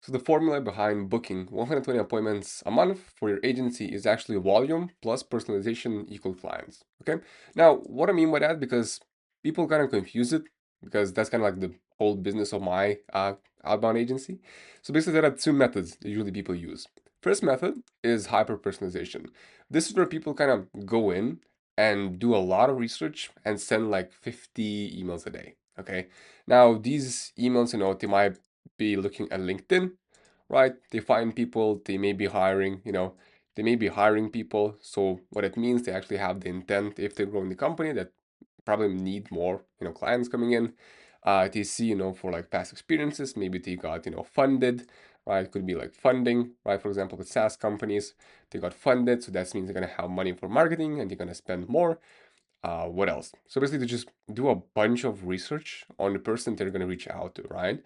So the formula behind booking 120 appointments a month for your agency is actually volume plus personalization equal clients. Okay. Now, what I mean by that, because people kind of confuse it, because that's kind of like the whole business of my outbound agency. So basically, there are two methods that usually people use. First method is hyper personalization. This is where people kind of go in and do a lot of research and send like 50 emails a day. Okay. Now, these emails, they might be looking at LinkedIn, right? They find people, they may be hiring, they may be hiring people. So what it means, they actually have the intent if they're growing the company that probably need more, clients coming in. They see, for like past experiences, maybe they got, funded, right? It could be like funding, right? For example, with SaaS companies, they got funded. So that means they're going to have money for marketing and they're going to spend more. What else? So basically, they just do a bunch of research on the person they're going to reach out to, right?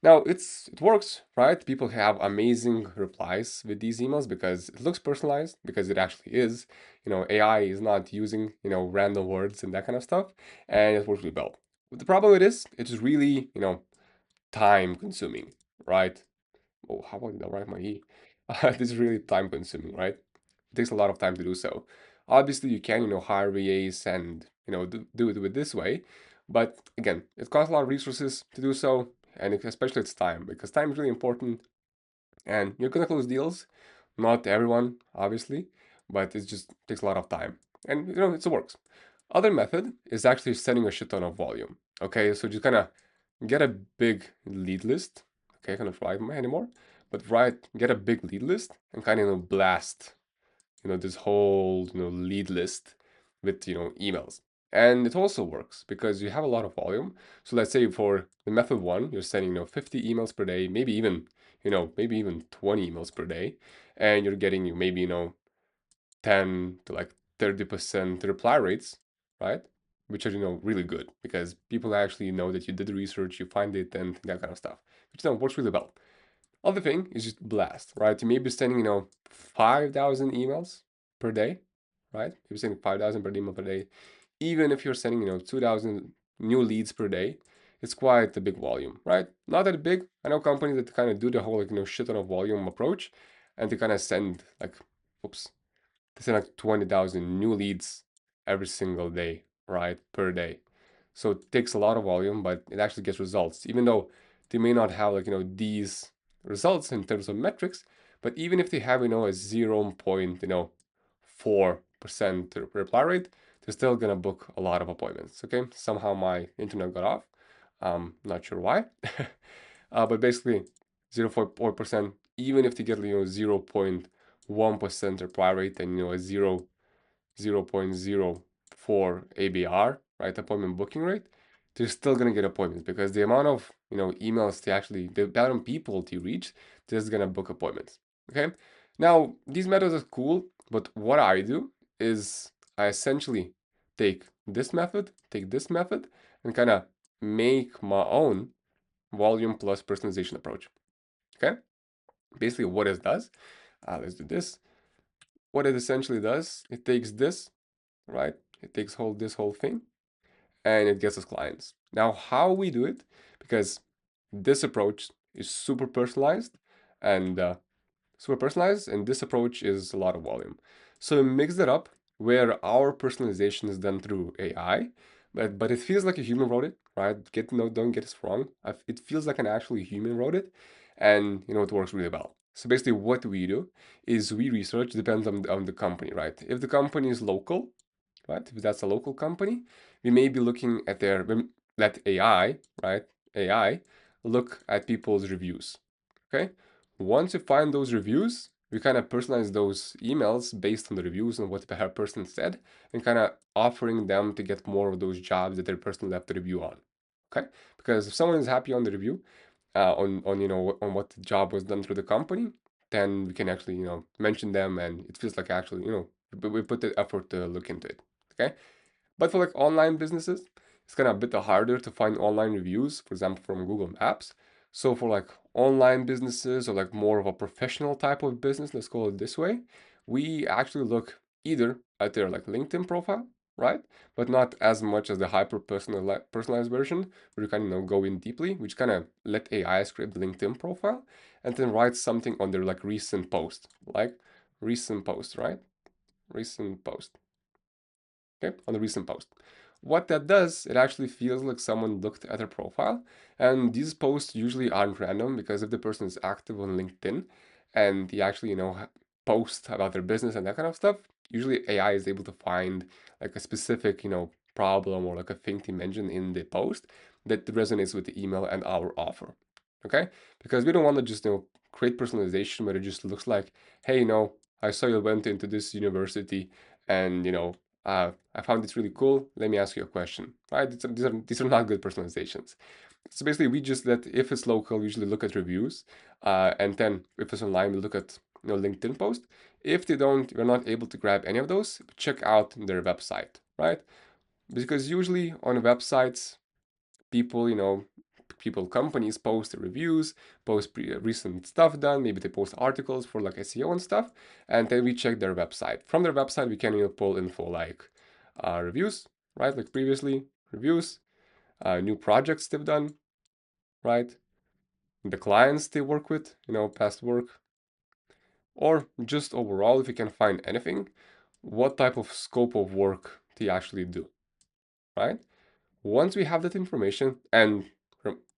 Now it works, right? People have amazing replies with these emails because it looks personalized, because it actually is. AI is not using, random words and that kind of stuff, and it works really well. But the problem with this, it's really, time consuming, right? Oh, how about I write my E? This is really time consuming, right? It takes a lot of time to do so. Obviously, you can, hire VAs and, do it with this way. But again, it costs a lot of resources to do so, and especially it's time, because time is really important. And you're gonna close deals. Not everyone, obviously, but it just takes a lot of time. And, it works. Other method is actually sending a shit ton of volume. Okay, so just kind of get a big lead list. Okay, I can't write anymore, but get a big lead list and kind of blast, this whole lead list with emails. And it also works because you have a lot of volume. So let's say for the method one, you're sending 50 emails per day, maybe even 20 emails per day, and you're getting maybe 10 to like 30% reply rates, right? Which are, really good because people actually know that you did the research, you find it, and that kind of stuff, which works really well. Other thing is just blast, right? You may be sending, 5,000 emails per day, right? You're sending 5,000 per email per day. Even if you're sending, 2,000 new leads per day, it's quite a big volume, right? Not that big. I know companies that kind of do the whole, like, shit ton of volume approach, and they kind of send like, oops, they send like 20,000 new leads every single day, right? Per day. So it takes a lot of volume, but it actually gets results, even though they may not have like, these results in terms of metrics, but even if they have, a 0.4% reply rate, they're still gonna book a lot of appointments. Okay. Somehow my internet got off. Not sure why. But basically 0.4%, even if they get, 0.1% reply rate and, a 0.04 ABR, right, appointment booking rate, they're still gonna get appointments because the amount of, emails the amount of people to reach, they're just gonna book appointments. Okay. Now, these methods are cool, but what I do is I essentially take this method, and kind of make my own volume plus personalization approach. Okay. Basically, what it does, let's do this. What it essentially does, it takes this, right? It takes this whole thing, and it gets us clients. Now, how we do it, because this approach is and super personalized, and this approach is a lot of volume. So we mix it up where our personalization is done through AI, but it feels like a human wrote it, right? Don't get us wrong. It feels like an actually human wrote it, and it works really well. So basically, what we do is we research, depends on the company, right? If the company is local, right? If that's a local company, we may be looking at let AI, right? AI look at people's reviews. Okay. Once you find those reviews, we kind of personalize those emails based on the reviews and what the person said, and kind of offering them to get more of those jobs that their person left a review on. Okay. Because if someone is happy on the review, on what the job was done through the company, then we can actually mention them, and it feels like actually we put the effort to look into it. Okay. But for like online businesses, it's kind of a bit harder to find online reviews, for example, from Google Maps. So for like online businesses or like more of a professional type of business, let's call it this way, we actually look either at their like LinkedIn profile, right? But not as much as the hyper personalized version, where you kind of go in deeply, which kind of let AI scrape the LinkedIn profile and then write something on their like recent post, like recent post, right? Recent post, okay, on the recent post. What that does, it actually feels like someone looked at their profile. And these posts usually aren't random because if the person is active on LinkedIn and they actually, post about their business and that kind of stuff, usually AI is able to find like a specific, problem or like a thing to mention in the post that resonates with the email and our offer. Okay? Because we don't want to just, create personalization where it just looks like, hey, I saw you went into this university and, I found this really cool. Let me ask you a question, right? These are not good personalizations. So basically, we just let, if it's local, we usually look at reviews, and then if it's online, we look at LinkedIn post. If we're not able to grab any of those, check out their website, right? Because usually on websites, people, companies post reviews, post recent stuff done. Maybe they post articles for like SEO and stuff, and then we check their website. From their website, we can pull info like reviews, right? Like previously reviews, new projects they've done, right? The clients they work with, past work, or just overall, if we can find anything, what type of scope of work they actually do, right? Once we have that information, and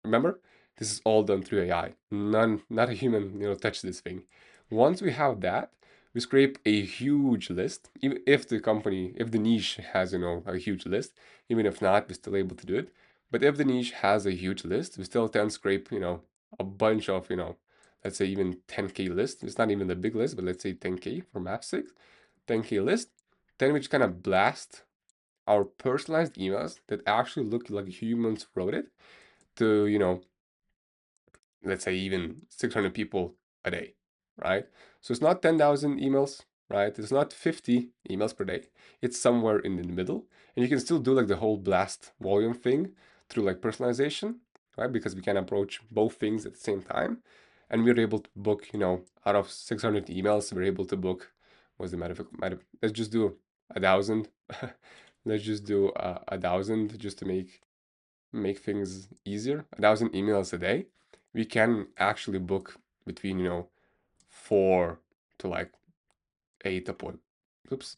remember, this is all done through AI. Not a human, touch this thing. Once we have that, we scrape a huge list. Even if the company, if the niche has, a huge list, even if not, we're still able to do it. But if the niche has a huge list, we still can scrape, a bunch of, let's say even 10K list. It's not even the big list, but let's say 10K for map 6, 10K list. Then we just kind of blast our personalized emails that actually look like humans wrote it to, let's say even 600 people a day, right? So it's not 10,000 emails, right? It's not 50 emails per day. It's somewhere in the middle. And you can still do like the whole blast volume thing through like personalization, right? Because we can approach both things at the same time. And we're able to book, out of 600 emails, we're able to book, what's the matter? Let's just do 1,000. Let's just do 1,000 just to make things easier. 1,000 emails a day. We can actually book between 4 to like 8 appointments. Oops,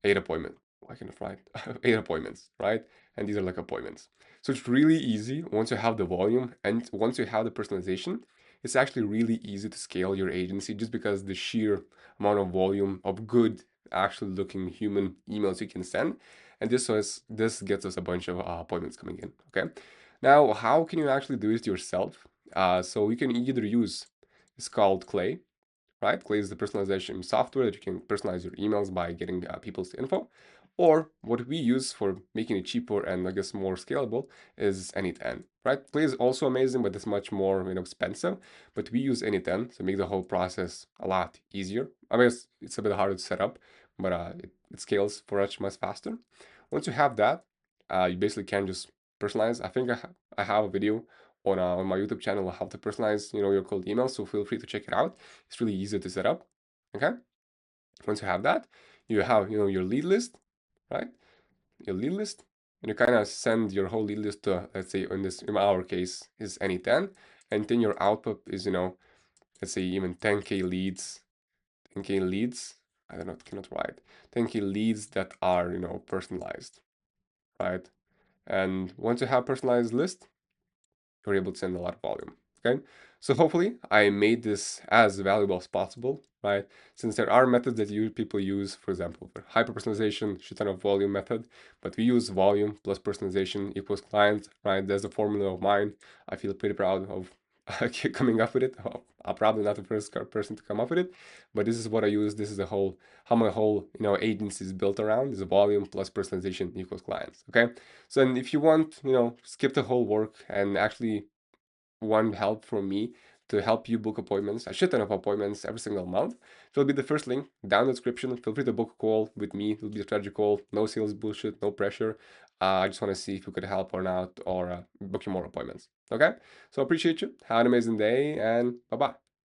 8 appointments. Why can't I write? 8 appointments, right? And these are like appointments. So it's really easy once you have the volume and once you have the personalization. It's actually really easy to scale your agency just because the sheer amount of volume of good, actually looking human emails you can send. And this gets us a bunch of appointments coming in. Okay. Now, how can you actually do it yourself? So you can either use, it's called Clay, right? Clay is the personalization software that you can personalize your emails by getting people's info. Or what we use for making it cheaper and I guess more scalable is Any10, right? Clay is also amazing, but it's much more expensive. But we use Any10 to make the whole process a lot easier. I mean, it's a bit harder to set up, but it scales for us much faster. Once you have that, you basically can just personalize. I think I have a video on my YouTube channel on how to personalize your cold email, so feel free to check it out. It's really easy to set up. Okay. Once you have that, you have your lead list, right? Your lead list, and you kind of send your whole lead list to, let's say in our case is Any10, and then your output is let's say even 10K leads, 10K leads. I don't know, cannot write 10K leads that are personalized, right? And once you have personalized list, you're able to send a lot of volume. Okay, so hopefully I made this as valuable as possible, right? Since there are methods that people use, for example, for hyper personalization, shit ton of volume method, but we use volume plus personalization equals client, right? There's a formula of mine. I feel pretty proud of coming up with it. I'm probably not the first person to come up with it, but this is what I use. This is the whole how my whole agency is built around is volume plus personalization equals clients. Okay, so then if you want skip the whole work and actually want help from me to help you book appointments, a shit ton of appointments every single month, it'll be the first link down in the description. Feel free to book a call with me. It'll be a strategy call, no sales bullshit, no pressure. I just want to see if we could help or not, or book you more appointments. Okay, so appreciate you. Have an amazing day, and bye bye.